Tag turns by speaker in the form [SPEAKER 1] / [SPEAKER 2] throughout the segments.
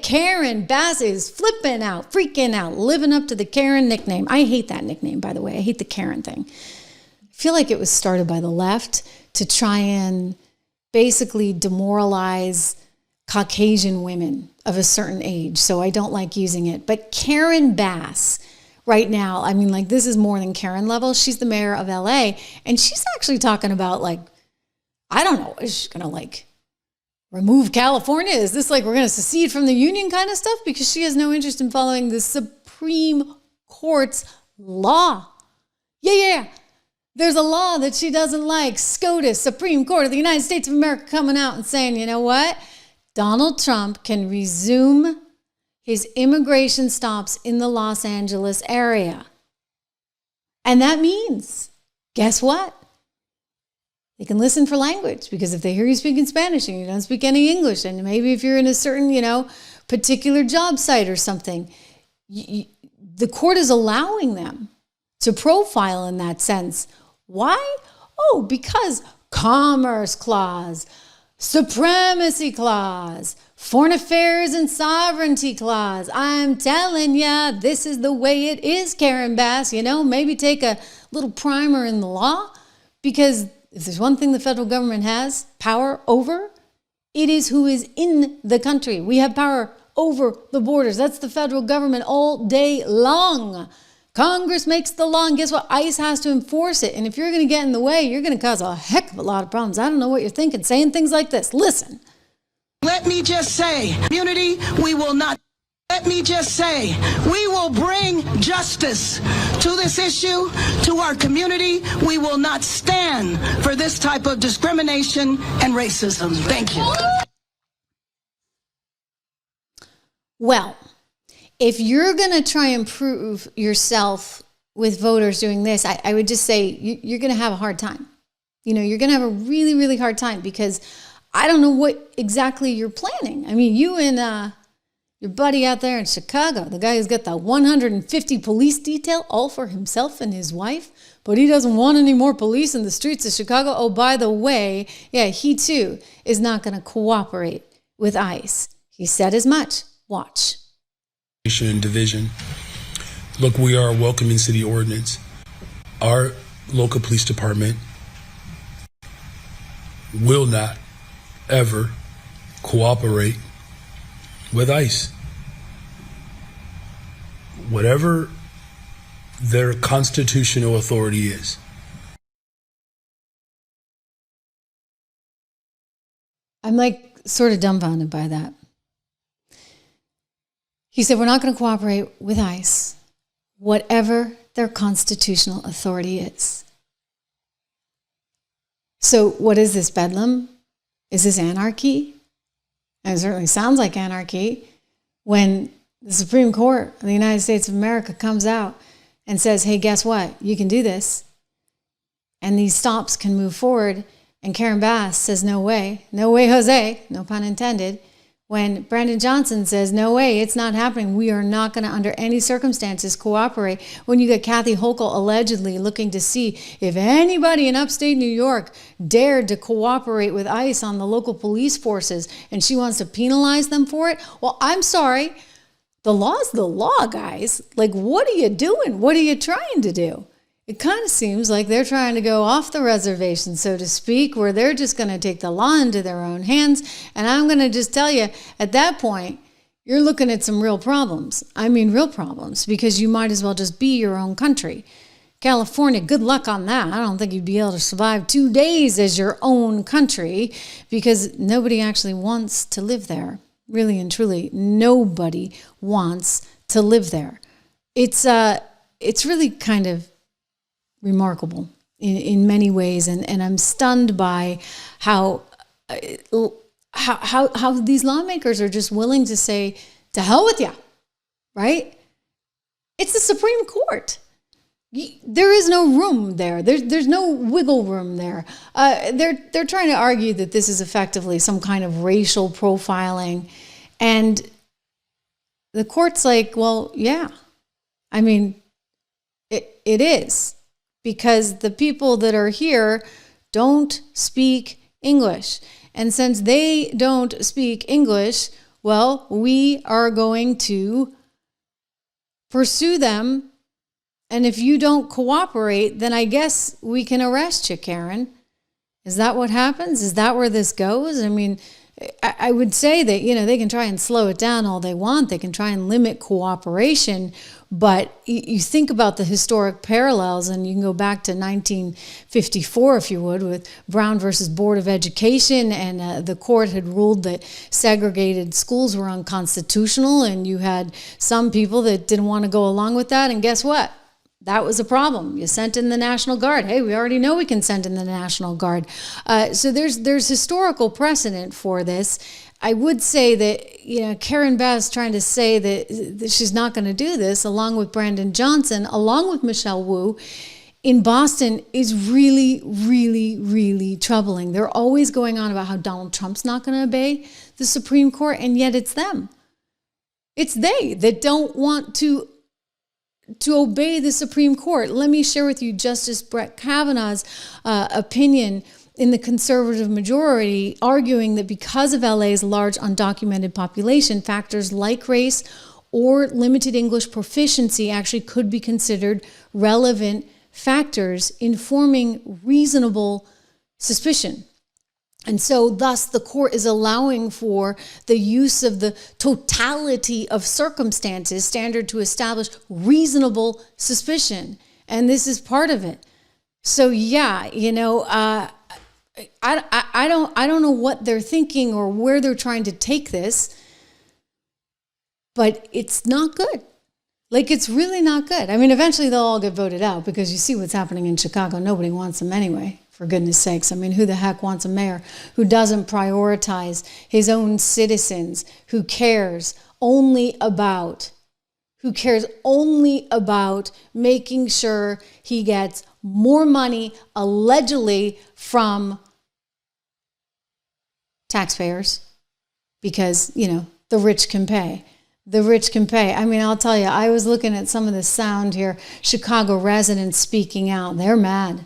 [SPEAKER 1] Karen Bass is flipping out, freaking out, living up to the Karen nickname. I hate that nickname, by the way. I hate the Karen thing. I feel like it was started by the left to try and basically demoralize Caucasian women of a certain age. So I don't like using it. But Karen Bass right now, I mean, like, this is more than Karen level. She's the mayor of LA. And she's actually talking about, like, I don't know, is she going to, like, remove California? Is this like we're going to secede from the union kind of stuff? Because she has no interest in following the Supreme Court's law. Yeah. There's a law that she doesn't like. SCOTUS, Supreme Court of the United States of America, coming out and saying, you know what? Donald Trump can resume his immigration stops in the Los Angeles area. And that means, guess what? They can listen for language, because if they hear you speaking Spanish and you don't speak any English, and maybe if you're in a certain, particular job site or something, the court is allowing them to profile in that sense. Why? Oh, because Commerce Clause, Supremacy Clause, Foreign Affairs and Sovereignty Clause. I'm telling ya, this is the way it is, Karen Bass. Maybe take a little primer in the law, because if there's one thing the federal government has power over, it is who is in the country. We have power over the borders. That's the federal government all day long. Congress makes the law, and guess what? ICE has to enforce it. And if you're going to get in the way, you're going to cause a heck of a lot of problems. I don't know what you're thinking, saying things like this. Listen.
[SPEAKER 2] Let me just say, community, we will not. Let me just say, we will bring justice to this issue, to our community. We will not stand for this type of discrimination and racism. Thank you.
[SPEAKER 1] Well, if you're going to try and prove yourself with voters doing this, I would just say you're going to have a hard time. You're going to have a really, really hard time, because I don't know what exactly you're planning. I mean, you and your buddy out there in Chicago, the guy who's got the 150 police detail all for himself and his wife, but he doesn't want any more police in the streets of Chicago. Oh, by the way, yeah, he too is not going to cooperate with ICE. He said as much. Watch.
[SPEAKER 3] And division. Look, we are a welcoming city ordinance. Our local police department will not ever cooperate with ICE. Whatever their constitutional authority is.
[SPEAKER 1] I'm like sort of dumbfounded by that. He said, we're not going to cooperate with ICE, whatever their constitutional authority is. So what is this, bedlam? Is this anarchy? And it certainly sounds like anarchy when the Supreme Court of the United States of America comes out and says, hey, guess what? You can do this. And these stops can move forward. And Karen Bass says, no way, Jose, no pun intended. When Brandon Johnson says, no way, it's not happening. We are not going to, under any circumstances, cooperate. When you get Kathy Hochul allegedly looking to see if anybody in upstate New York dared to cooperate with ICE on the local police forces, and she wants to penalize them for it. Well, I'm sorry. The law's the law, guys. Like, what are you doing? What are you trying to do? It kind of seems like they're trying to go off the reservation, so to speak, where they're just going to take the law into their own hands. And I'm going to just tell you, at that point, you're looking at some real problems. I mean, real problems, because you might as well just be your own country. California, good luck on that. I don't think you'd be able to survive 2 days as your own country, because nobody actually wants to live there. Really and truly, nobody wants to live there. It's really kind of remarkable in many ways, and I'm stunned by how these lawmakers are just willing to say, to hell with you, right? It's the Supreme Court. There is no room there. There's no wiggle room there. They're trying to argue that this is effectively some kind of racial profiling, and the court's like, well, yeah. I mean, it is. Because the people that are here don't speak English. And since they don't speak English, well, we are going to pursue them. And if you don't cooperate, then I guess we can arrest you, Karen. Is that what happens? Is that where this goes? I mean, I would say that, they can try and slow it down all they want. They can try and limit cooperation. But you think about the historic parallels, and you can go back to 1954, if you would, with Brown versus Board of Education. And the court had ruled that segregated schools were unconstitutional. And you had some people that didn't want to go along with that. And guess what? That was a problem. You sent in the National Guard. Hey, we already know we can send in the National Guard. So there's historical precedent for this. I would say that, Karen Bass trying to say that she's not going to do this, along with Brandon Johnson, along with Michelle Wu, in Boston is really, really, really troubling. They're always going on about how Donald Trump's not going to obey the Supreme Court, and yet it's them. It's they that don't want to obey the Supreme Court. Let me share with you Justice Brett Kavanaugh's opinion in the conservative majority, arguing that because of LA's large undocumented population, factors like race or limited English proficiency actually could be considered relevant factors in forming reasonable suspicion. And so thus the court is allowing for the use of the totality of circumstances standard to establish reasonable suspicion. And this is part of it. So yeah, I don't know what they're thinking or where they're trying to take this, but it's not good. Like, it's really not good. I mean, eventually they'll all get voted out because you see what's happening in Chicago. Nobody wants them anyway, for goodness sakes. I mean, who the heck wants a mayor who doesn't prioritize his own citizens, who cares only about making sure he gets more money, allegedly, from taxpayers because, the rich can pay. The rich can pay. I mean, I'll tell you, I was looking at some of the sound here. Chicago residents speaking out. They're mad.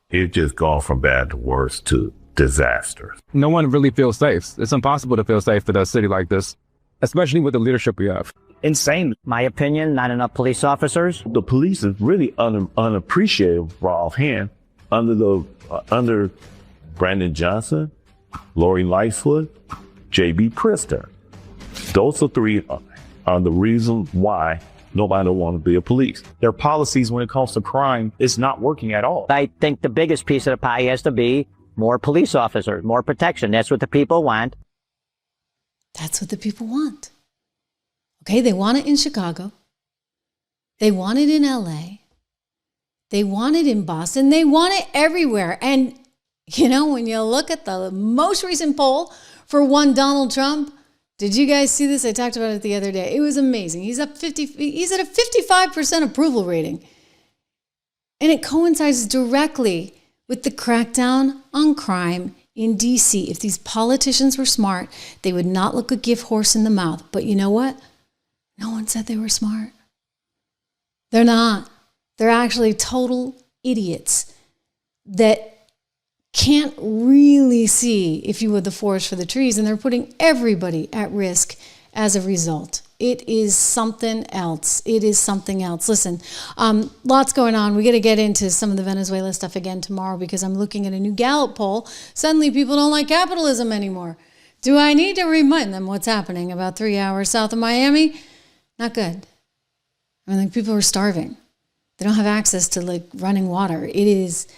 [SPEAKER 4] It's just gone from bad to worse to disaster.
[SPEAKER 5] No one really feels safe. It's impossible to feel safe in a city like this, especially with the leadership we have.
[SPEAKER 6] Insane. My opinion, not enough police officers.
[SPEAKER 4] The police is really unappreciated for offhand under Brandon Johnson, Lori Lightfoot, J.B. Priester. Those are three are the reason why nobody want to be a police.
[SPEAKER 7] Their policies when it comes to crime is not working at all.
[SPEAKER 6] I think the biggest piece of the pie has to be more police officers, more protection. That's what the people want.
[SPEAKER 1] That's what the people want. Okay, they want it in Chicago. They want it in LA. They want it in Boston. They want it everywhere. And, when you look at the most recent poll for one Donald Trump, did you guys see this? I talked about it the other day. It was amazing. He's at a 55% approval rating. And it coincides directly with the crackdown on crime in DC. If these politicians were smart, they would not look a gift horse in the mouth. But you know what? No one said they were smart. They're not. They're actually total idiots that can't really see, if you would, the forest for the trees, and they're putting everybody at risk as a result. It is something else. It is something else. Listen, lots going on. We got to get into some of the Venezuela stuff again tomorrow because I'm looking at a new Gallup poll. Suddenly people don't like capitalism anymore. Do I need to remind them what's happening about 3 hours south of Miami? Not good. I mean, people are starving. They don't have access to running water. It is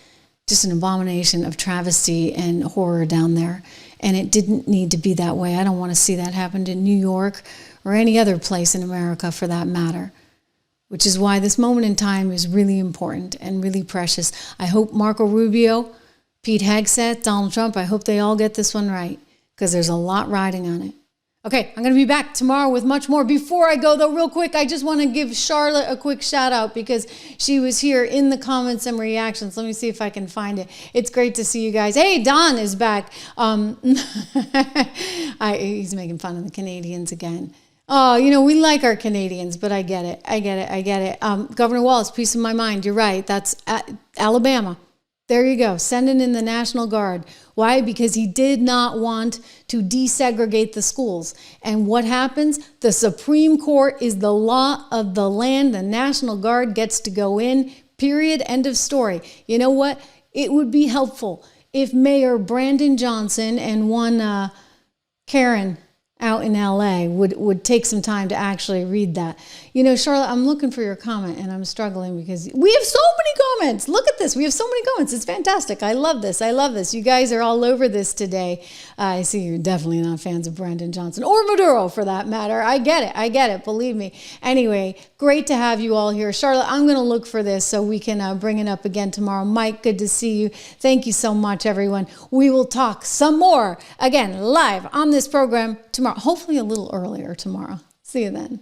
[SPEAKER 1] just an abomination of travesty and horror down there. And it didn't need to be that way. I don't want to see that happen in New York or any other place in America for that matter, which is why this moment in time is really important and really precious. I hope Marco Rubio, Pete Hegseth, Donald Trump, I hope they all get this one right because there's a lot riding on it. Okay, I'm going to be back tomorrow with much more. Before I go, though, real quick, I just want to give Charlotte a quick shout out because she was here in the comments and reactions. Let me see if I can find it. It's great to see you guys. Hey, Don is back. He's making fun of the Canadians again. Oh, we like our Canadians, but I get it. Governor Wallace, peace of my mind. You're right. That's Alabama. There you go. Sending in the National Guard. Why? Because he did not want to desegregate the schools. And what happens? The Supreme Court is the law of the land. The National Guard gets to go in. Period. End of story. You know what? It would be helpful if Mayor Brandon Johnson and one Karen out in LA would take some time to actually read that. You know, Charlotte, I'm looking for your comment and I'm struggling because we have so many comments. Look at this. We have so many comments. It's fantastic. I love this. I love this. You guys are all over this today. I see you're definitely not fans of Brandon Johnson or Maduro for that matter. I get it. I get it. Believe me. Anyway, great to have you all here. Charlotte, I'm going to look for this so we can bring it up again tomorrow. Mike, good to see you. Thank you so much, everyone. We will talk some more again live on this program tomorrow. Hopefully a little earlier tomorrow. See you then.